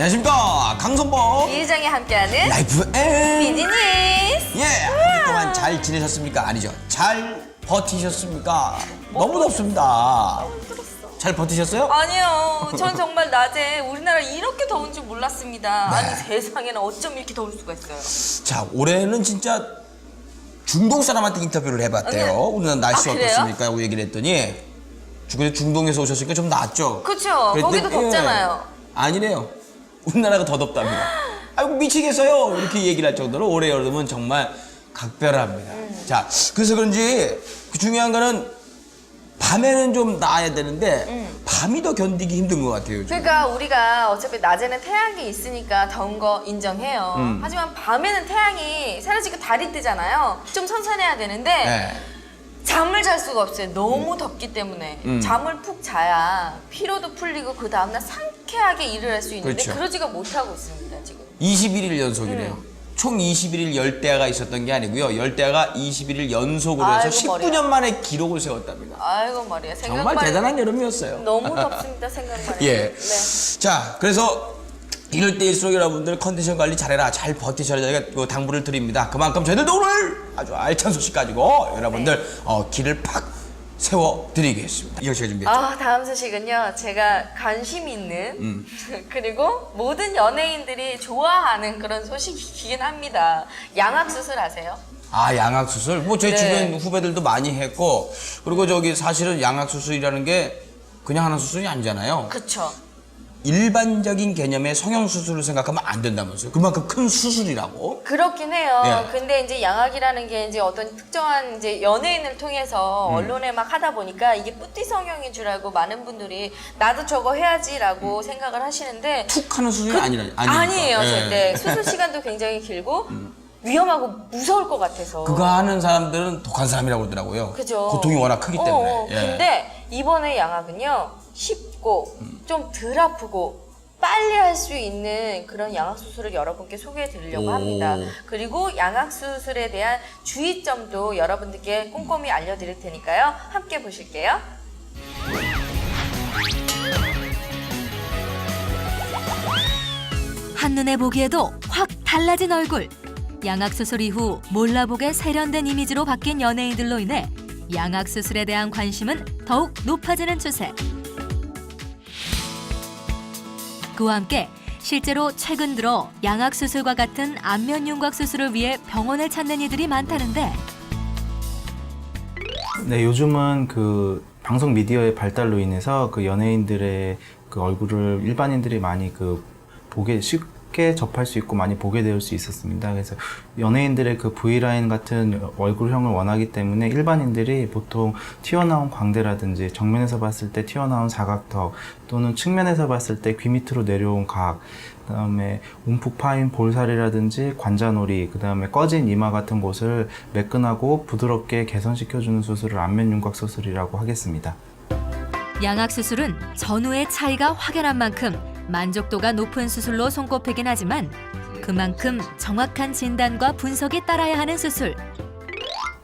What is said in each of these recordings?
안녕하십니까, 강선범 이희정이 함께하는 라이프 앤 비즈니스. 예, 한 주 동안 잘 지내셨습니까? 아니죠, 잘 버티셨습니까? 너무 덥습니다. 잘 버티셨어요? 아니요, 전 정말 낮에 우리나라 이렇게 더운 줄 몰랐습니다. 네. 아니 세상에는 어쩜 이렇게 더울 수가 있어요. 자, 올해는 진짜 중동 사람한테 인터뷰를 해봤대요. 네. 우리나라 날씨 아, 그래요? 어떻습니까? 하고 얘기를 했더니 중동에서 오셨으니까 좀 낫죠? 그쵸, 그랬더니, 거기도 덥잖아요. 아니래요. 우리나라가 더 덥답니다. 아이고 미치겠어요. 이렇게 얘기를 할 정도로 올해 여름은 정말 각별합니다. 자, 그래서 그런지 그 중요한 거는 밤에는 좀 나아야 되는데 밤이 더 견디기 힘든 것 같아요. 요즘. 그러니까 우리가 어차피 낮에는 태양이 있으니까 더운 거 인정해요. 하지만 밤에는 태양이 사라지고 달이 뜨잖아요. 좀 선선해야 되는데 네. 잠을 잘 수가 없어요. 너무 덥기 때문에. 잠을 푹 자야 피로도 풀리고 그 다음날 상쾌하게 일을 할 수 있는데 그렇죠. 그러지가 못하고 있습니다, 지금. 21일 연속이래요. 총 21일 열대야가 있었던 게 아니고요. 열대야가 21일 연속으로 해서 아이고, 19년 머리야. 만에 기록을 세웠답니다. 아이고 말이야. 정말 생각만 대단한 여름이었어요. 너무 덥습니다, 생각만 해도. 예. 네. 자, 그래서 이럴 때일수록 여러분들 컨디션 관리 잘해라. 잘 버티셔라. 저희가 그 당부를 드립니다. 그만큼 저희들도 오늘 아주 알찬 소식 가지고 여러분들 길을 팍 세워드리겠습니다. 이거 제가 준비했죠. 아, 다음 소식은요. 제가 관심 있는 그리고 모든 연예인들이 좋아하는 그런 소식이긴 합니다. 양악 수술 아세요? 아, 양악수술? 뭐 제 네. 주변 후배들도 많이 했고, 그리고 저기 사실은 양악수술이라는 게 그냥 하는 수술이 아니잖아요. 그쵸. 일반적인 개념의 성형수술을 생각하면 안 된다면서요. 그만큼 큰 수술이라고. 그렇긴 해요. 예. 근데 이제 양악이라는 게 이제 어떤 특정한 이제 연예인을 통해서 언론에 막 하다 보니까 이게 뿌띠 성형인 줄 알고 많은 분들이 나도 저거 해야지라고 생각을 하시는데 툭 하는 수술이 아니니까. 아니에요, 예. 절대. 수술 시간도 굉장히 길고 위험하고 무서울 것 같아서. 그거 하는 사람들은 독한 사람이라고 그러더라고요. 그죠. 고통이 워낙 크기 때문에. 예. 근데 이번에 양악은요, 쉽고 좀 덜 아프고 빨리 할 수 있는 그런 양악 수술을 여러분께 소개해 드리려고 오. 합니다. 그리고 양악 수술에 대한 주의점도 여러분들께 꼼꼼히 알려드릴 테니까요. 함께 보실게요. 한눈에 보기에도 확 달라진 얼굴. 양악수술 이후 몰라보게 세련된 이미지로 바뀐 연예인들로 인해 양악수술에 대한 관심은 더욱 높아지는 추세. 그와 함께 실제로 최근 들어 양악수술과 같은 안면윤곽 수술을 위해 병원을 찾는 이들이 많다는데 네, 요즘은 그 방송 미디어의 발달로 인해서 그 연예인들의 그 얼굴을 일반인들이 많이 그 쉽게 접할 수 있고 많이 보게 될 수 있었습니다. 그래서 연예인들의 그 V라인 같은 얼굴형을 원하기 때문에 일반인들이 보통 튀어나온 광대라든지 정면에서 봤을 때 튀어나온 사각턱 또는 측면에서 봤을 때 귀 밑으로 내려온 각, 그다음에 움푹 파인 볼살이라든지 관자놀이, 그다음에 꺼진 이마 같은 곳을 매끈하고 부드럽게 개선시켜주는 수술을 안면윤곽 수술이라고 하겠습니다. 양악수술은 전후의 차이가 확연한 만큼 만족도가 높은 수술로 손꼽히긴 하지만 그만큼 정확한 진단과 분석이 따라야 하는 수술.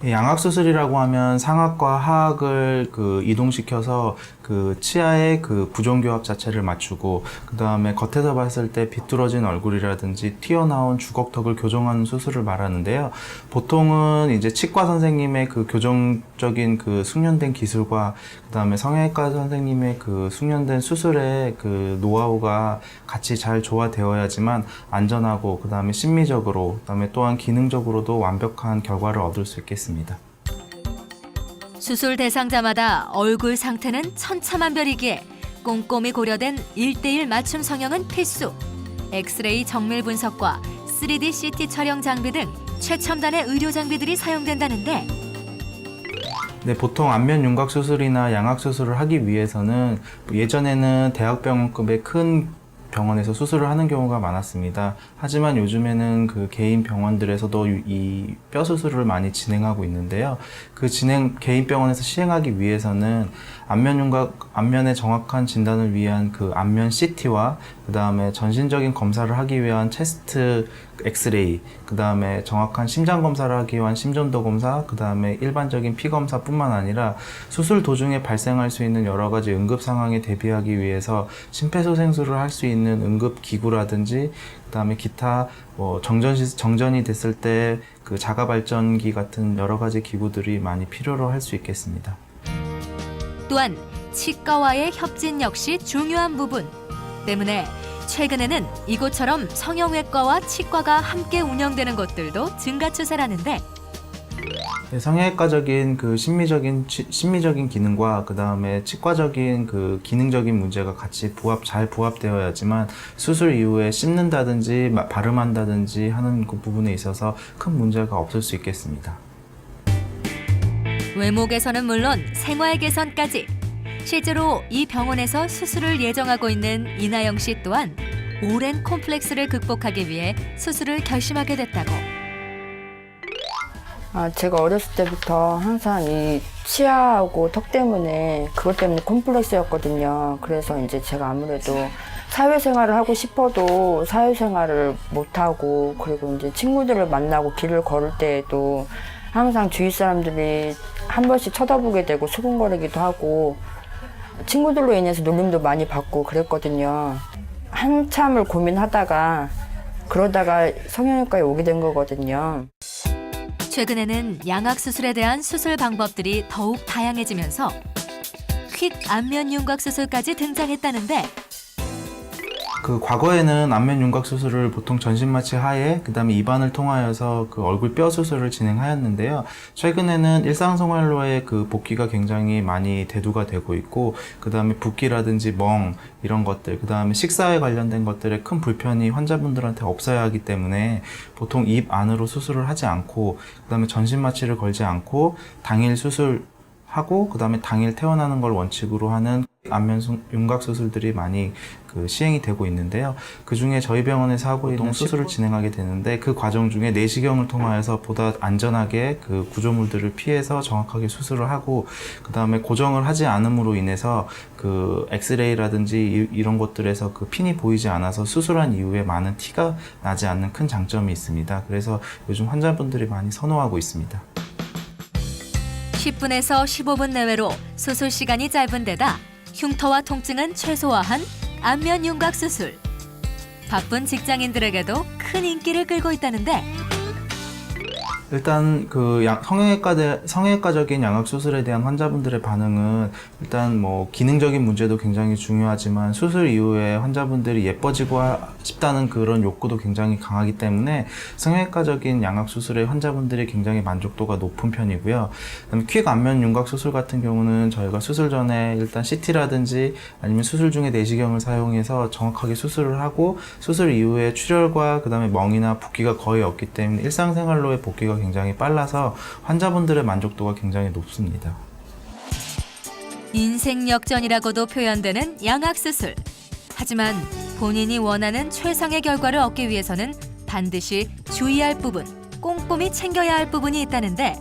양악수술이라고 하면 상악과 하악을 그 이동시켜서 그 치아의 그 부종교합 자체를 맞추고 그 다음에 겉에서 봤을 때 비뚤어진 얼굴이라든지 튀어나온 주걱턱을 교정하는 수술을 말하는데요. 보통은 이제 치과 선생님의 그 교정적인 그 숙련된 기술과 그 다음에 성형외과 선생님의 그 숙련된 수술의 그 노하우가 같이 잘 조화되어야지만 안전하고 그 다음에 심미적으로 그 다음에 또한 기능적으로도 완벽한 결과를 얻을 수 있겠습니다. 수술 대상자마다 얼굴 상태는 천차만별이기에 꼼꼼히 고려된 1:1 맞춤 성형은 필수. 엑스레이 정밀 분석과 3D CT 촬영 장비 등 최첨단의 의료 장비들이 사용된다는데 네, 보통 안면 윤곽 수술이나 양악 수술을 하기 위해서는 예전에는 대학병원급의 큰 병원에서 수술을 하는 경우가 많았습니다. 하지만 요즘에는 그 개인 병원들에서도 이 뼈 수술을 많이 진행하고 있는데요. 그 개인 병원에서 시행하기 위해서는 안면의 정확한 진단을 위한 그 안면 CT와 그 다음에 전신적인 검사를 하기 위한 체스트 엑스레이, 그 다음에 정확한 심장 검사를 하기 위한 심전도 검사, 그 다음에 일반적인 피 검사뿐만 아니라 수술 도중에 발생할 수 있는 여러 가지 응급 상황에 대비하기 위해서 심폐소생술을 할 수 있는 응급 기구라든지, 그 다음에 기타 정전이 됐을 때 그 자가 발전기 같은 여러 가지 기구들이 많이 필요로 할 수 있겠습니다. 또한 치과와의 협진 역시 중요한 부분 때문에 최근에는 이곳처럼 성형외과와 치과가 함께 운영되는 곳들도 증가 추세라는데 네, 성형외과적인 그 심미적인 기능과 그 다음에 치과적인 그 기능적인 문제가 같이 잘 부합되어야지만 수술 이후에 씹는다든지 발음한다든지 하는 그 부분에 있어서 큰 문제가 없을 수 있겠습니다. 외모 개선은 물론 생활 개선까지 실제로 이 병원에서 수술을 예정하고 있는 이나영 씨 또한 오랜 콤플렉스를 극복하기 위해 수술을 결심하게 됐다고. 제가 어렸을 때부터 항상 이 치아하고 턱 때문에 그것 때문에 콤플렉스였거든요. 그래서 이제 제가 아무래도 사회생활을 하고 싶어도 사회생활을 못하고, 그리고 이제 친구들을 만나고 길을 걸을 때에도 항상 주위 사람들이 한 번씩 쳐다보게 되고 수근거리기도 하고 친구들로 인해서 놀림도 많이 받고 그랬거든요. 한참을 고민하다가 그러다가 성형외과에 오게 된 거거든요. 최근에는 양악 수술에 대한 수술 방법들이 더욱 다양해지면서 퀵 안면 윤곽 수술까지 등장했다는데 그 과거에는 안면 윤곽 수술을 보통 전신 마취 하에 그다음에 입안을 통하여서 그 얼굴 뼈 수술을 진행하였는데요. 최근에는 일상생활로의 그 복귀가 굉장히 많이 대두가 되고 있고, 그다음에 붓기라든지 멍 이런 것들, 그다음에 식사에 관련된 것들에 큰 불편이 환자분들한테 없어야 하기 때문에 보통 입 안으로 수술을 하지 않고, 그다음에 전신 마취를 걸지 않고 당일 수술하고 그다음에 당일 퇴원하는 걸 원칙으로 하는 안면 윤곽 수술들이 많이 그 시행이 되고 있는데요. 그 중에 저희 병원에서 하고 있는 수술을 진행하게 되는데, 그 과정 중에 내시경을 통하여서 보다 안전하게 그 구조물들을 피해서 정확하게 수술을 하고, 그 다음에 고정을 하지 않음으로 인해서 그 엑스레이라든지 이런 것들에서 그 핀이 보이지 않아서 수술한 이후에 많은 티가 나지 않는 큰 장점이 있습니다. 그래서 요즘 환자분들이 많이 선호하고 있습니다. 10분에서 15분 내외로 수술 시간이 짧은 데다 흉터와 통증은 최소화한 안면 윤곽 수술. 바쁜 직장인들에게도 큰 인기를 끌고 있다는데 일단 그 성형외과적인 양악 수술에 대한 환자분들의 반응은 일단 뭐 기능적인 문제도 굉장히 중요하지만 수술 이후에 환자분들이 예뻐지고 싶다는 그런 욕구도 굉장히 강하기 때문에 성형외과적인 양악 수술에 환자분들이 굉장히 만족도가 높은 편이고요. 그다음에 퀵 안면 윤곽 수술 같은 경우는 저희가 수술 전에 일단 CT라든지 아니면 수술 중에 내시경을 사용해서 정확하게 수술을 하고, 수술 이후에 출혈과 그다음에 멍이나 붓기가 거의 없기 때문에 일상생활로의 복귀가 굉장히 빨라서 환자분들의 만족도가 굉장히 높습니다. 인생 역전이라고도 표현되는 양악 수술. 하지만 본인이 원하는 최상의 결과를 얻기 위해서는 반드시 주의할 부분, 꼼꼼히 챙겨야 할 부분이 있다는데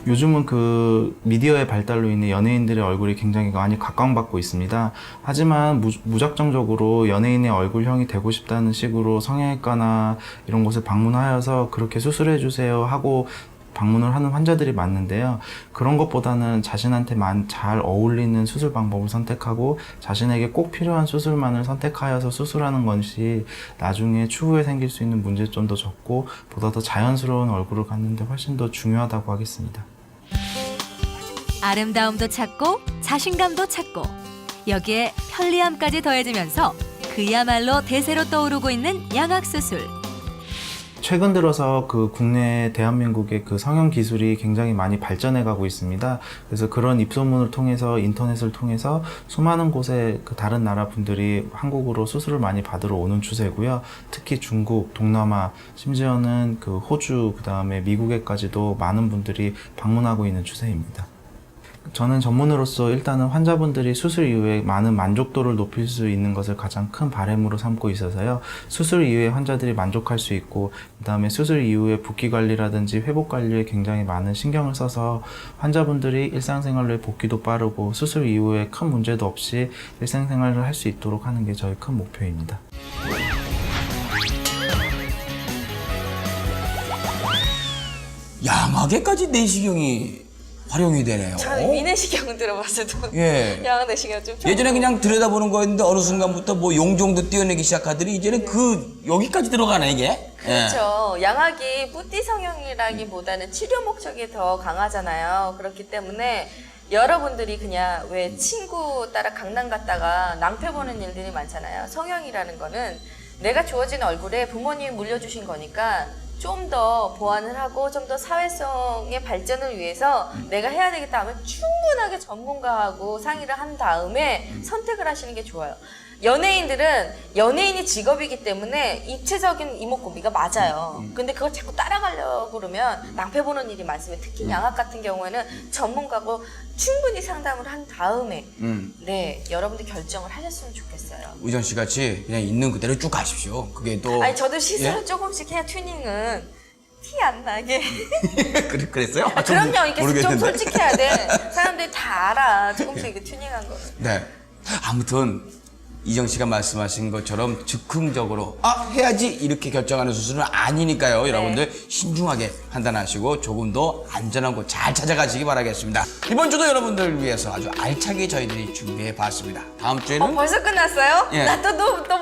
요즘은 그 미디어의 발달로 인해 연예인들의 얼굴이 굉장히 많이 각광받고 있습니다. 하지만 무작정적으로 연예인의 얼굴형이 되고 싶다는 식으로 성형외과나 이런 곳을 방문하여서 그렇게 수술해 주세요 하고 방문을 하는 환자들이 많은데요. 그런 것보다는 자신한테 잘 어울리는 수술 방법을 선택하고 자신에게 꼭 필요한 수술만을 선택하여서 수술하는 것이 나중에 추후에 생길 수 있는 문제점도 적고 보다 더 자연스러운 얼굴을 갖는 데 훨씬 더 중요하다고 하겠습니다. 아름다움도 찾고 자신감도 찾고 여기에 편리함까지 더해지면서 그야말로 대세로 떠오르고 있는 양악 수술. 최근 들어서 그 국내 대한민국의 그 성형 기술이 굉장히 많이 발전해 가고 있습니다. 그래서 그런 입소문을 통해서 인터넷을 통해서 수많은 곳에 그 다른 나라 분들이 한국으로 수술을 많이 받으러 오는 추세고요. 특히 중국, 동남아, 심지어는 그 호주, 그 다음에 미국에까지도 많은 분들이 방문하고 있는 추세입니다. 저는 전문으로서 일단은 환자분들이 수술 이후에 많은 만족도를 높일 수 있는 것을 가장 큰 바람으로 삼고 있어서요. 수술 이후에 환자들이 만족할 수 있고, 그다음에 수술 이후에 붓기 관리라든지 회복 관리에 굉장히 많은 신경을 써서 환자분들이 일상생활로의 복귀도 빠르고 수술 이후에 큰 문제도 없이 일상생활을 할 수 있도록 하는 게 저희 큰 목표입니다. 양악에까지 내시경이 활용이 되네요. 저는 위내시경 들어봤어도 예. 양내시경 좀 처음 예전에 그냥 들여다보는 거였는데 어느 순간부터 뭐 용종도 띄어내기 시작하더니 이제는 그 여기까지 들어가네 이게. 예. 그렇죠. 양악이 뿌띠 성형이라기보다는 치료 목적이 더 강하잖아요. 그렇기 때문에 여러분들이 그냥 왜 친구 따라 강남 갔다가 낭패 보는 일들이 많잖아요. 성형이라는 거는 내가 주어진 얼굴에 부모님이 물려주신 거니까 좀 더 보완을 하고 좀 더 사회성의 발전을 위해서 내가 해야 되겠다 하면 충분하게 전문가하고 상의를 한 다음에 선택을 하시는 게 좋아요. 연예인들은 연예인이 직업이기 때문에 입체적인 이목구비가 맞아요. 근데 그걸 자꾸 따라가려고 그러면 낭패 보는 일이 많습니다. 특히 양악 같은 경우에는 전문가고 충분히 상담을 한 다음에 네 여러분들 결정을 하셨으면 좋겠어요. 의정 씨 같이 그냥 있는 그대로 쭉 가십시오. 그게 또 아니 저도 시술을 예? 조금씩 해야 튜닝은 티 안 나게. 그랬어요? 아, 그럼요. 이게 좀 모르겠는데. 솔직해야 돼. 사람들이 다 알아. 조금씩 이렇게 튜닝한 거는. 네. 아무튼 이정 씨가 말씀하신 것처럼 즉흥적으로 해야지 이렇게 결정하는 수술은 아니니까요. 여러분들 신중하게 판단하시고 조금 더 안전한 곳 잘 찾아가시기 바라겠습니다. 이번 주도 여러분들을 위해서 아주 알차게 저희들이 준비해 봤습니다. 다음 주에는 벌써 끝났어요? 예. 나 또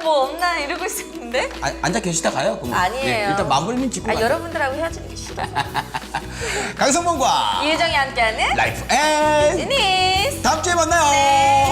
뭐 없나 이러고 있었는데. 앉아 계시다 가요. 그럼. 아니에요. 일단 마무리는 짓고 가요. 여러분들하고 헤어지는 게 싫어. 강성범과 이혜정이 함께하는 라이프 앤 비즈니스. 다음 주에 만나요. 네.